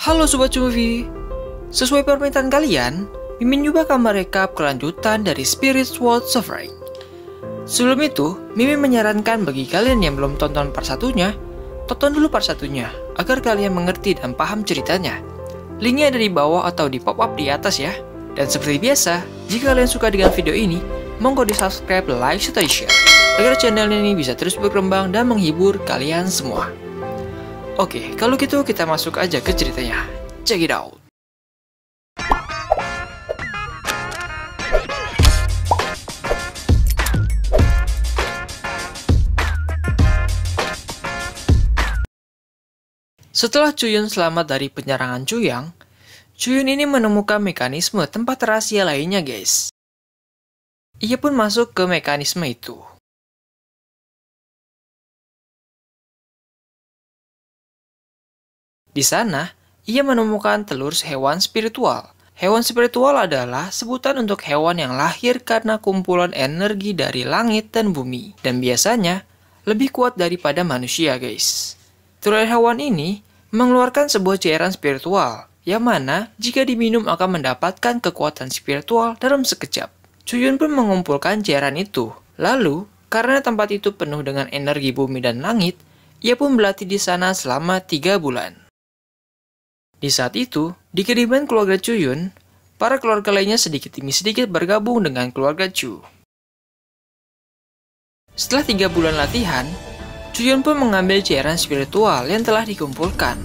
Halo Sobat Movie, sesuai permintaan kalian, Mimin juga akan merekap kelanjutan dari Spirit Sword Survivor. Sebelum itu, Mimin menyarankan bagi kalian yang belum tonton part satunya, tonton dulu part satunya agar kalian mengerti dan paham ceritanya. Linknya ada di bawah atau di pop-up di atas ya. Dan seperti biasa, jika kalian suka dengan video ini, monggo di subscribe, like, serta share agar channel ini bisa terus berkembang dan menghibur kalian semua. Oke, kalau gitu kita masuk aja ke ceritanya. Check it out. Setelah Chuyun selamat dari penyerangan Chuyang, Chuyun ini menemukan mekanisme tempat rahasia lainnya guys. Ia pun masuk ke mekanisme itu. Di sana, ia menemukan telur hewan spiritual. Hewan spiritual adalah sebutan untuk hewan yang lahir karena kumpulan energi dari langit dan bumi. Dan biasanya, lebih kuat daripada manusia guys. Telur hewan ini mengeluarkan sebuah cairan spiritual, yang mana jika diminum akan mendapatkan kekuatan spiritual dalam sekejap. Chuyun pun mengumpulkan cairan itu. Lalu, karena tempat itu penuh dengan energi bumi dan langit, ia pun berlatih di sana selama 3 bulan. Di saat itu, di kediaman keluarga Chuyun, para keluarga lainnya sedikit demi sedikit bergabung dengan keluarga Chu. Setelah 3 bulan latihan, Chuyun pun mengambil cairan spiritual yang telah dikumpulkan.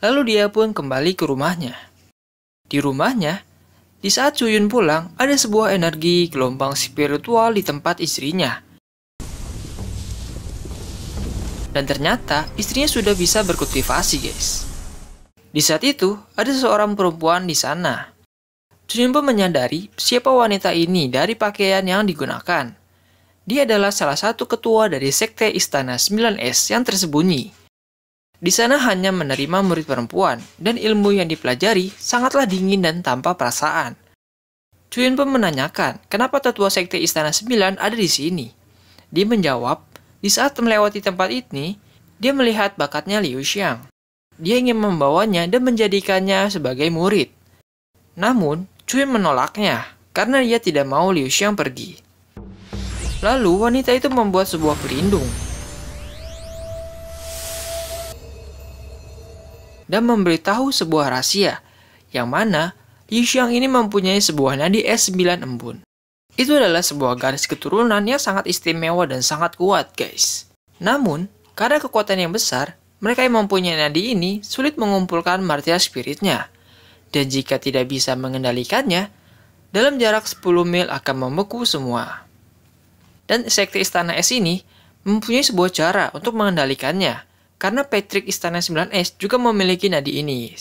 Lalu dia pun kembali ke rumahnya. Di rumahnya, di saat Chuyun pulang, ada sebuah energi gelombang spiritual di tempat istrinya. Dan ternyata istrinya sudah bisa berkultivasi guys. Di saat itu, ada seorang perempuan di sana. Chuyun pun menyadari siapa wanita ini dari pakaian yang digunakan. Dia adalah salah satu ketua dari sekte Istana 9S yang tersembunyi. Di sana hanya menerima murid perempuan, dan ilmu yang dipelajari sangatlah dingin dan tanpa perasaan. Chuyun pun menanyakan, kenapa tetua sekte Istana 9 ada di sini? Dia menjawab, di saat melewati tempat ini, dia melihat bakatnya Liu Xiang. Dia ingin membawanya dan menjadikannya sebagai murid. Namun, Chuyun menolaknya, karena dia tidak mau Liu Xiang pergi. Lalu, wanita itu membuat sebuah pelindung dan memberitahu sebuah rahasia, yang mana Liu Xiang ini mempunyai sebuah nadi S9 embun. Itu adalah sebuah garis keturunan yang sangat istimewa dan sangat kuat guys. Namun, karena kekuatan yang besar, mereka yang mempunyai nadi ini sulit mengumpulkan martial spiritnya. Dan jika tidak bisa mengendalikannya, dalam jarak 10 mil akan membeku semua. Dan sekte Istana S ini mempunyai sebuah cara untuk mengendalikannya, karena Patrick Istana 9S juga memiliki nadi ini.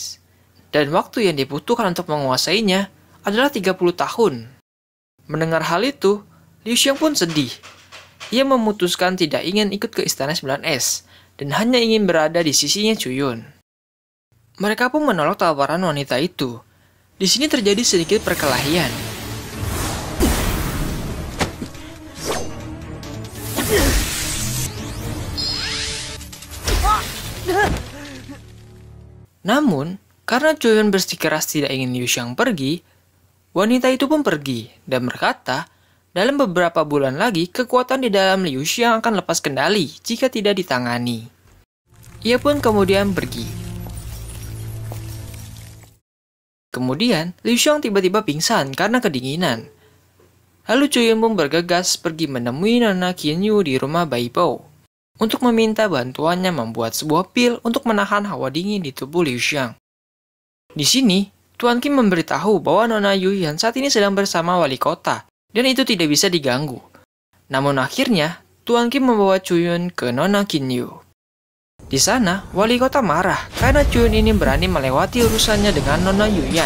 Dan waktu yang dibutuhkan untuk menguasainya adalah 30 tahun. Mendengar hal itu, Liu Xiang pun sedih. Ia memutuskan tidak ingin ikut ke Istana 9S, dan hanya ingin berada di sisinya Chuyun. Mereka pun menolak tawaran wanita itu. Di sini terjadi sedikit perkelahian. Namun, karena Chuyun bersikeras tidak ingin Liu Xiang pergi, wanita itu pun pergi dan berkata, dalam beberapa bulan lagi kekuatan di dalam Liu Xiang akan lepas kendali jika tidak ditangani. Ia pun kemudian pergi. Kemudian, Liu Xiang tiba-tiba pingsan karena kedinginan. Lalu Chuyun pun bergegas pergi menemui Nona Qinyu di rumah Baibao untuk meminta bantuannya membuat sebuah pil untuk menahan hawa dingin di tubuh Liu Xiang. Di sini, Tuan Kim memberitahu bahwa Nona Yuyan saat ini sedang bersama wali kota, dan itu tidak bisa diganggu. Namun akhirnya, Tuan Kim membawa Chuyun ke Nona Qinyu. Di sana, wali kota marah karena Chuyun ini berani melewati urusannya dengan Nona Yuyan.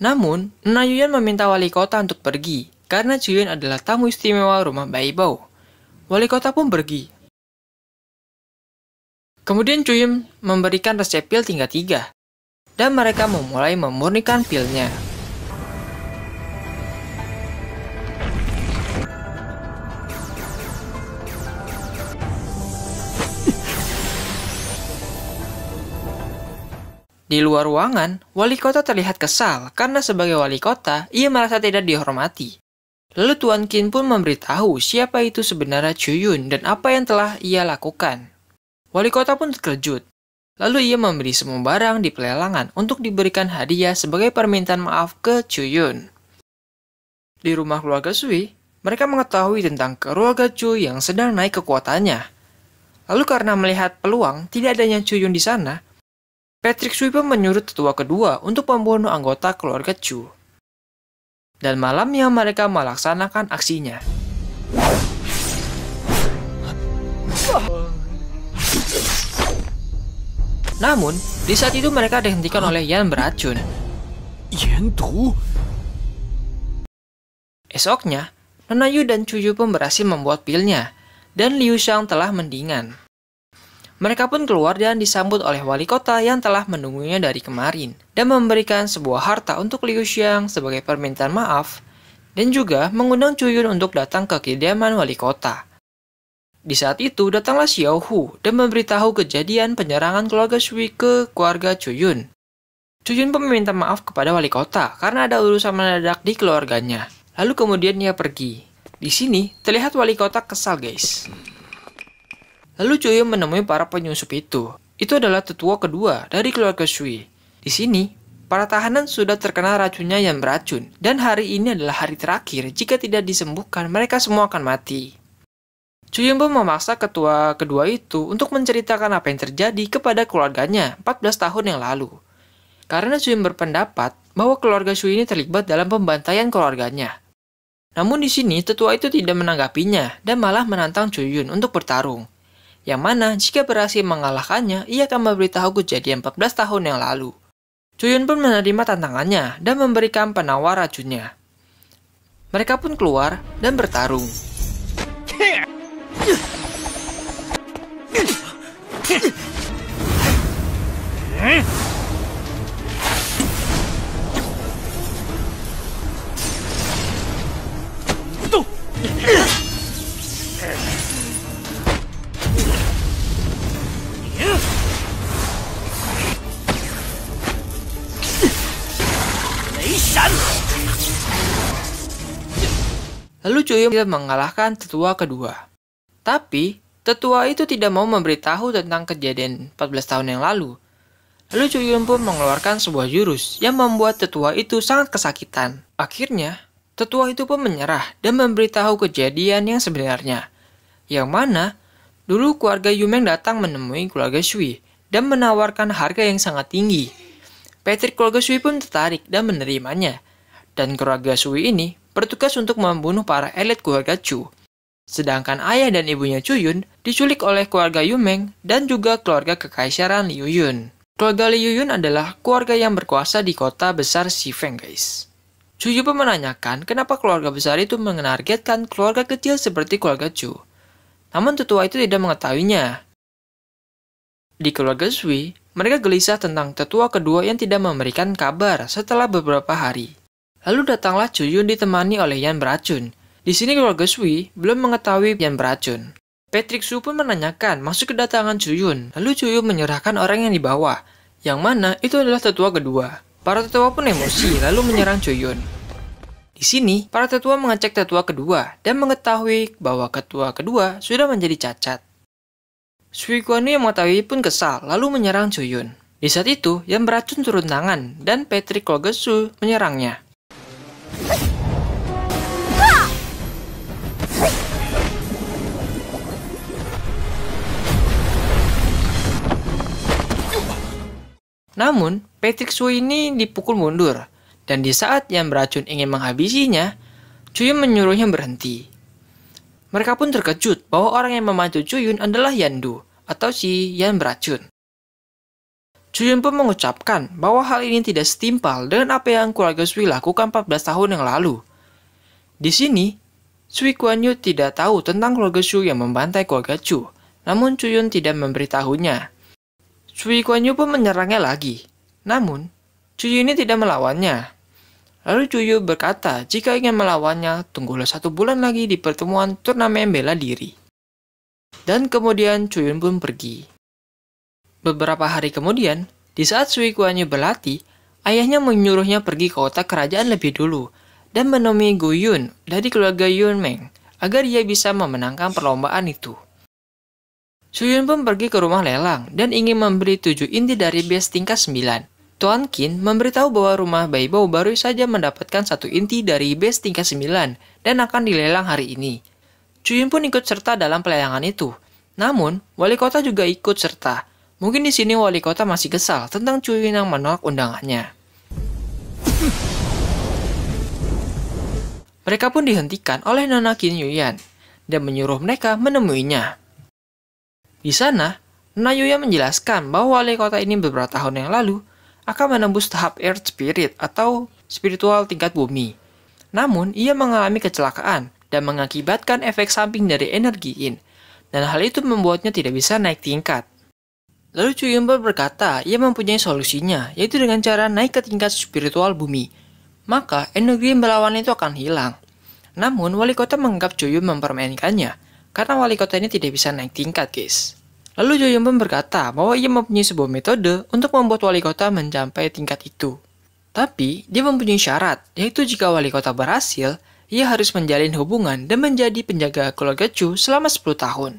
Namun, Nona Yuyan meminta wali kota untuk pergi, karena Chuyun adalah tamu istimewa rumah Baibao. Wali kota pun pergi. Kemudian Chuyun memberikan resep pil tingkat 3. dan mereka memulai memurnikan pilnya. Di luar ruangan, wali kota terlihat kesal karena sebagai wali kota, ia merasa tidak dihormati. Lalu Tuan Qin pun memberitahu siapa itu sebenarnya Chuyun dan apa yang telah ia lakukan. Wali kota pun terkejut. Lalu ia memberi semua barang di pelelangan untuk diberikan hadiah sebagai permintaan maaf ke Chuyun. Di rumah keluarga Sui, mereka mengetahui tentang keluarga Chu yang sedang naik kekuatannya. Lalu karena melihat peluang tidak adanya Chuyun di sana, Patrick Sui pun menyuruh tetua kedua untuk membunuh anggota keluarga Chu. Dan malamnya mereka melaksanakan aksinya. Namun, di saat itu mereka dihentikan oleh Yan beracun. Yandu? Esoknya, Nona Yu dan Chu Yu pun berhasil membuat pilnya, dan Liu Xiang telah mendingan. Mereka pun keluar dan disambut oleh wali kota yang telah menunggunya dari kemarin dan memberikan sebuah harta untuk Liu Xiang sebagai permintaan maaf dan juga mengundang Chuyun untuk datang ke kediaman wali kota. Di saat itu datanglah Xiao Hu dan memberitahu kejadian penyerangan keluarga Sui ke keluarga Chuyun. Chuyun pun meminta maaf kepada wali kota karena ada urusan mendadak di keluarganya. Lalu kemudian ia pergi. Di sini terlihat wali kota kesal, guys. Lalu Chuyun menemui para penyusup itu. Itu adalah tetua kedua dari keluarga Sui. Di sini, para tahanan sudah terkena racunnya yang beracun. Dan hari ini adalah hari terakhir. Jika tidak disembuhkan, mereka semua akan mati. Chuyun pun memaksa ketua kedua itu untuk menceritakan apa yang terjadi kepada keluarganya 14 tahun yang lalu. Karena Chuyun berpendapat bahwa keluarga Sui ini terlibat dalam pembantaian keluarganya. Namun di sini, tetua itu tidak menanggapinya dan malah menantang Chuyun untuk bertarung. Yang mana jika berhasil mengalahkannya, ia akan memberitahu kejadian 14 tahun yang lalu. Chuyun pun menerima tantangannya dan memberikan penawar racunnya. Mereka pun keluar dan bertarung. Lalu Chuyun mengalahkan tetua kedua. Tapi, tetua itu tidak mau memberitahu tentang kejadian 14 tahun yang lalu. Lalu Chuyun pun mengeluarkan sebuah jurus yang membuat tetua itu sangat kesakitan. Akhirnya, tetua itu pun menyerah dan memberitahu kejadian yang sebenarnya. Yang mana, dulu keluarga Yumeng datang menemui keluarga Sui dan menawarkan harga yang sangat tinggi. Patrick keluarga Sui pun tertarik dan menerimanya. Dan keluarga Sui ini bertugas untuk membunuh para elit keluarga Chu. Sedangkan ayah dan ibunya Chuyun diculik oleh keluarga Yumeng dan juga keluarga kekaisaran Liu Yun. Keluarga Liu Yun adalah keluarga yang berkuasa di kota besar Xifeng, guys. Chu Yu pun menanyakan kenapa keluarga besar itu menargetkan keluarga kecil seperti keluarga Chu. Namun tetua itu tidak mengetahuinya. Di keluarga Sui, mereka gelisah tentang tetua kedua yang tidak memberikan kabar setelah beberapa hari. Lalu datanglah Chuyun ditemani oleh Yan beracun. Di sini keluarga Sui belum mengetahui Yan beracun. Patrick Su pun menanyakan maksud kedatangan Chuyun. Lalu Chuyun menyerahkan orang yang dibawa, yang mana itu adalah tetua kedua. Para tetua pun emosi lalu menyerang Chuyun. Di sini, para tetua mengecek tetua kedua dan mengetahui bahwa ketua kedua sudah menjadi cacat. Sui Guanyu yang mengetahui pun kesal lalu menyerang Chuyun. Di saat itu, Yan beracun turun tangan dan Patrick keluarga Su menyerangnya. Namun, Patrick Su ini dipukul mundur, dan di saat yang beracun ingin menghabisinya, Chuyun menyuruhnya berhenti. Mereka pun terkejut bahwa orang yang membantu Chuyun adalah Yandu, atau si Yan beracun. Chuyun pun mengucapkan bahwa hal ini tidak setimpal dengan apa yang keluarga Sui lakukan 14 tahun yang lalu. Di sini, Sui Guanyu tidak tahu tentang keluarga Sui yang membantai keluarga Chu, namun Chuyun tidak memberitahunya. Sui Guanyu pun menyerangnya lagi. Namun, Cuyu ini tidak melawannya. Lalu Cuyu berkata, jika ingin melawannya, tunggulah 1 bulan lagi di pertemuan turnamen bela diri. Dan kemudian Cuyun pun pergi. Beberapa hari kemudian, di saat Sui Kuan Yu berlatih, ayahnya menyuruhnya pergi ke kota kerajaan lebih dulu dan menemui Gu Yun dari keluarga Yun Meng agar ia bisa memenangkan perlombaan itu. Suyun pun pergi ke rumah lelang dan ingin membeli 7 inti dari base tingkat 9. Tuan Qin memberitahu bahwa rumah Baibo baru saja mendapatkan 1 inti dari base tingkat 9 dan akan dilelang hari ini. Cuyun pun ikut serta dalam pelelangan itu. Namun, wali kota juga ikut serta. Mungkin di sini wali kota masih kesal tentang Cuyun yang menolak undangannya. Mereka pun dihentikan oleh Nona Qin Yuyan dan menyuruh mereka menemuinya. Di sana, Nona Yuyan menjelaskan bahwa wali kota ini beberapa tahun yang lalu akan menembus tahap Earth Spirit atau spiritual tingkat bumi. Namun, ia mengalami kecelakaan dan mengakibatkan efek samping dari energi Yin, dan hal itu membuatnya tidak bisa naik tingkat. Lalu Cuyun berkata, ia mempunyai solusinya, yaitu dengan cara naik ke tingkat spiritual bumi. Maka, energi berlawan itu akan hilang. Namun, wali kota menganggap Cuyun mempermainkannya, karena wali kota ini tidak bisa naik tingkat, guys. Lalu Cuyun pun berkata bahwa ia mempunyai sebuah metode untuk membuat wali kota mencapai tingkat itu. Tapi, dia mempunyai syarat, yaitu jika wali kota berhasil, ia harus menjalin hubungan dan menjadi penjaga keluarga Chu selama 10 tahun.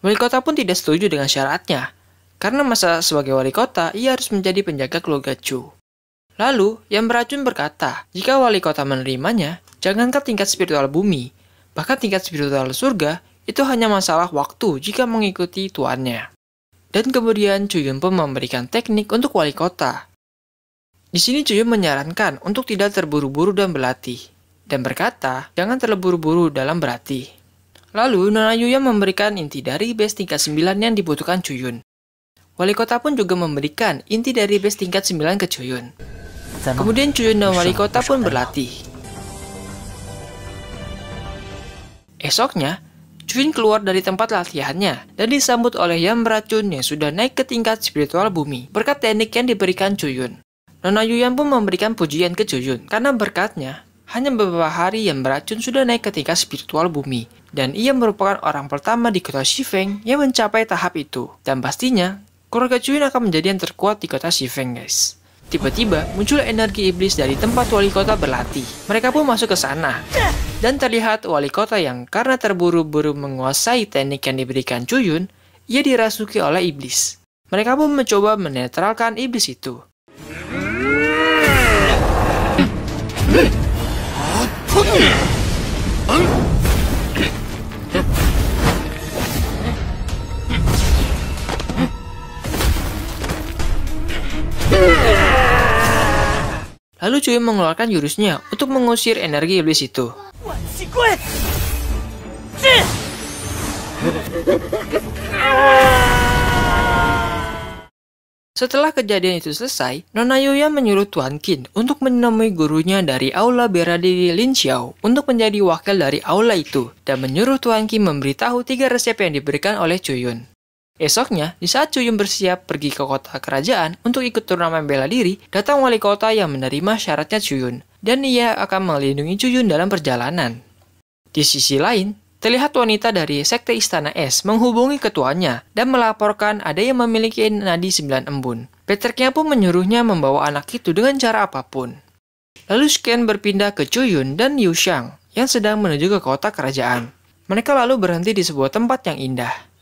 Wali kota pun tidak setuju dengan syaratnya, karena masa sebagai wali kota, ia harus menjadi penjaga keluarga Chu. Lalu, yang beracun berkata, jika wali kota menerimanya, jangankan tingkat spiritual bumi, bahkan tingkat spiritual surga, itu hanya masalah waktu jika mengikuti tuannya. Dan kemudian Cuyun pun memberikan teknik untuk wali kota. Di sini Cuyun menyarankan untuk tidak terburu-buru dan berlatih, dan berkata jangan terburu-buru dalam berlatih. Lalu Nona Yuyan memberikan inti dari base tingkat 9 yang dibutuhkan Cuyun. Wali kota pun juga memberikan inti dari base tingkat 9 ke Cuyun. Kemudian Cuyun dan wali kota pun berlatih. Esoknya, Cuyun keluar dari tempat latihannya dan disambut oleh yang beracun yang sudah naik ke tingkat spiritual bumi berkat teknik yang diberikan Cuyun. Nona Yuyan pun memberikan pujian ke Cuyun karena berkatnya hanya beberapa hari yang beracun sudah naik ke tingkat spiritual bumi dan ia merupakan orang pertama di kota Shifeng yang mencapai tahap itu. Dan pastinya keluarga Cuyun akan menjadi yang terkuat di kota Shifeng, guys. Tiba-tiba muncul energi iblis dari tempat wali kota berlatih. Mereka pun masuk ke sana. Dan terlihat wali kota yang karena terburu-buru menguasai teknik yang diberikan Cuyun, ia dirasuki oleh iblis. Mereka pun mencoba menetralkan iblis itu. Lalu Cuyun mengeluarkan jurusnya untuk mengusir energi iblis itu. Setelah kejadian itu selesai, Nona Yuyan menyuruh Tuan Qin untuk menemui gurunya dari aula bela diri Lin Xiao untuk menjadi wakil dari aula itu dan menyuruh Tuan Qin memberitahu 3 resep yang diberikan oleh Cuyun. Esoknya, di saat Cuyun bersiap pergi ke kota kerajaan untuk ikut turnamen bela diri, datang wali kota yang menerima syaratnya Cuyun, dan ia akan melindungi Cuyun dalam perjalanan. Di sisi lain, terlihat wanita dari Sekte Istana Es menghubungi ketuanya dan melaporkan ada yang memiliki nadi 9 embun. Peterknya pun menyuruhnya membawa anak itu dengan cara apapun. Lalu Shen berpindah ke Cuyun dan Yu Xiang yang sedang menuju ke kota kerajaan. Mereka lalu berhenti di sebuah tempat yang indah.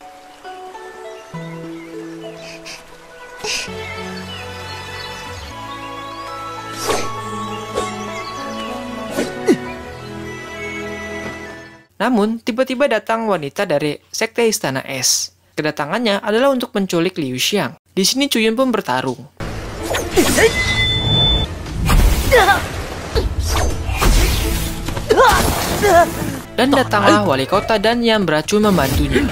Namun, tiba-tiba datang wanita dari Sekte Istana Es. Kedatangannya adalah untuk menculik Liu Xiang. Di sini Cuyun pun bertarung. Dan datanglah wali kota dan yang beracun membantunya.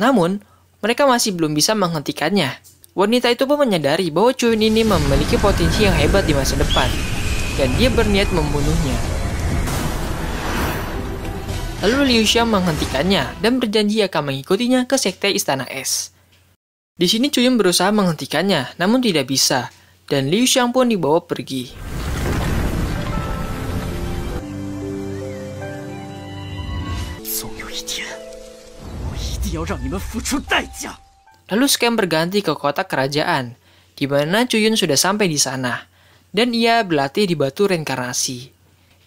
Namun, mereka masih belum bisa menghentikannya. Wanita itu pun menyadari bahwa Chuyun ini memiliki potensi yang hebat di masa depan, dan dia berniat membunuhnya. Lalu Liu Xiang menghentikannya dan berjanji akan mengikutinya ke sekte Istana Es. Di sini Chuyun berusaha menghentikannya, namun tidak bisa, dan Liu Xiang pun dibawa pergi. Lalu Scam berganti ke kota kerajaan, di mana Chuyun sudah sampai di sana, dan ia berlatih di batu reinkarnasi.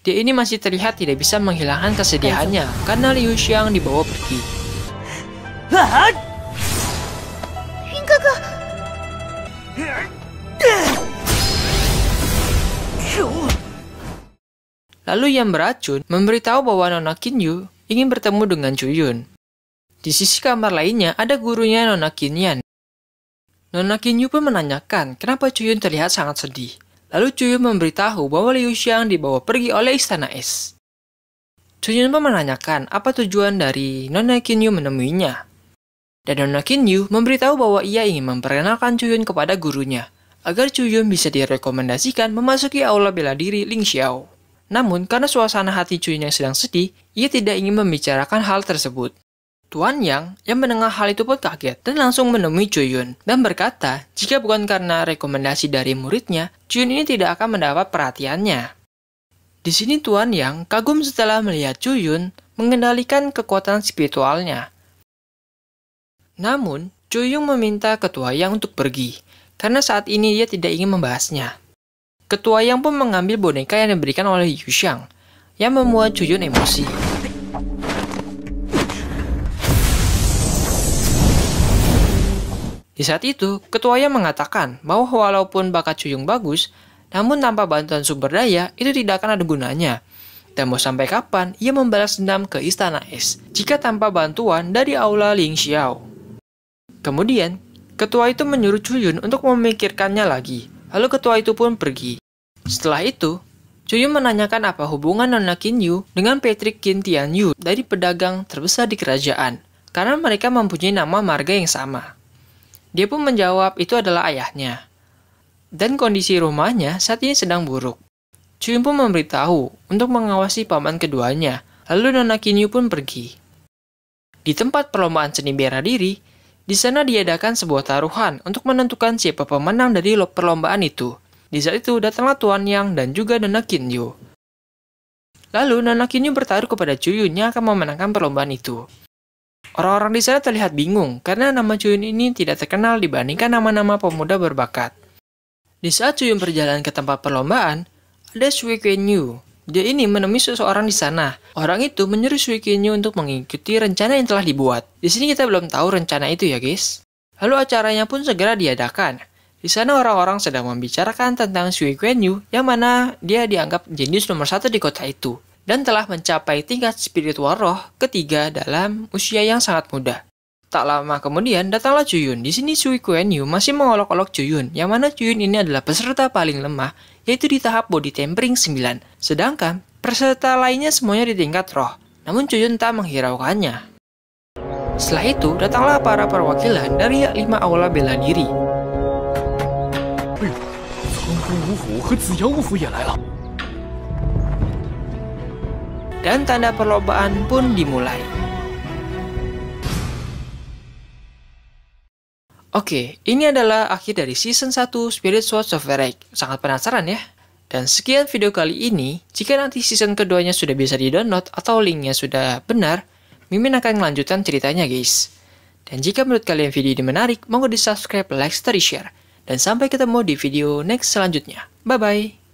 Dia ini masih terlihat tidak bisa menghilangkan kesedihannya karena Liu Xiang dibawa pergi. Lalu yang beracun memberitahu bahwa Nona Kinyu ingin bertemu dengan Chuyun. Di sisi kamar lainnya ada gurunya Nona Kinyan. Nona Kinyu pun menanyakan kenapa Chuyun terlihat sangat sedih. Lalu Chuyun memberitahu bahwa Liu Xiang dibawa pergi oleh Istana Es. Chuyun pun menanyakan apa tujuan dari Nona Kinyu menemuinya. Dan Nona Kinyu memberitahu bahwa ia ingin memperkenalkan Chuyun kepada gurunya, agar Chuyun bisa direkomendasikan memasuki aula bela diri Ling Xiao. Namun, karena suasana hati Chuyun yang sedang sedih, ia tidak ingin membicarakan hal tersebut. Tuan Yang mendengar hal itu pun kaget dan langsung menemui Chuyun dan berkata jika bukan karena rekomendasi dari muridnya, Chuyun ini tidak akan mendapat perhatiannya. Di sini Tuan Yang kagum setelah melihat Chuyun mengendalikan kekuatan spiritualnya. Namun, Chuyun meminta Ketua Yang untuk pergi, karena saat ini dia tidak ingin membahasnya. Ketua Yang pun mengambil boneka yang diberikan oleh Liu Xiang, yang membuat Chuyun emosi. Di saat itu, Ketua Yang mengatakan bahwa walaupun bakat Chuyun bagus, namun tanpa bantuan sumber daya, itu tidak akan ada gunanya. Dan mau sampai kapan ia membalas dendam ke Istana Es, jika tanpa bantuan dari aula Ling Xiao. Kemudian, ketua itu menyuruh Chuyun untuk memikirkannya lagi, lalu ketua itu pun pergi. Setelah itu, Chuyun menanyakan apa hubungan Nona Kinyu dengan Patrick Qin Tianyu dari pedagang terbesar di kerajaan, karena mereka mempunyai nama marga yang sama. Dia pun menjawab itu adalah ayahnya. Dan kondisi rumahnya saat ini sedang buruk. Chuyun pun memberitahu untuk mengawasi paman keduanya, lalu Nona Kinyu pun pergi. Di tempat perlombaan seni bela diri, di sana diadakan sebuah taruhan untuk menentukan siapa pemenang dari perlombaan itu. Di saat itu datanglah Tuan Yang dan juga Nona Kinyu. Lalu Nona Kinyu bertaruh kepada Chuyun yang akan memenangkan perlombaan itu. Orang-orang di sana terlihat bingung karena nama Chuyun ini tidak terkenal dibandingkan nama-nama pemuda berbakat. Di saat Chuyun berjalan ke tempat perlombaan, ada Sui Qianyu. Dia ini menemui seseorang di sana. Orang itu menyuruh Sui Qianyu untuk mengikuti rencana yang telah dibuat. Di sini kita belum tahu rencana itu ya guys. Lalu acaranya pun segera diadakan. Di sana orang-orang sedang membicarakan tentang Sui Qianyu yang mana dia dianggap jenius nomor 1 di kota itu. Dan telah mencapai tingkat spiritual roh ketiga dalam usia yang sangat muda. Tak lama kemudian datanglah Chuyun. Di sini Sui Qianyu masih mengolok-olok Chuyun, yang mana Chuyun ini adalah peserta paling lemah, yaitu di tahap body tempering 9. Sedangkan peserta lainnya semuanya di tingkat roh. Namun Chuyun tak menghiraukannya. Setelah itu datanglah para perwakilan dari 5 aula bela diri. Dan tanda perlombaan pun dimulai. Oke, ini adalah akhir dari season 1 Spirit Swords of Varrock. Sangat penasaran ya? Dan sekian video kali ini. Jika nanti season keduanya sudah bisa di-download atau linknya sudah benar, Mimin akan melanjutkan ceritanya guys. Dan jika menurut kalian video ini menarik, monggo di subscribe, like, share. Dan sampai ketemu di video next selanjutnya. Bye-bye.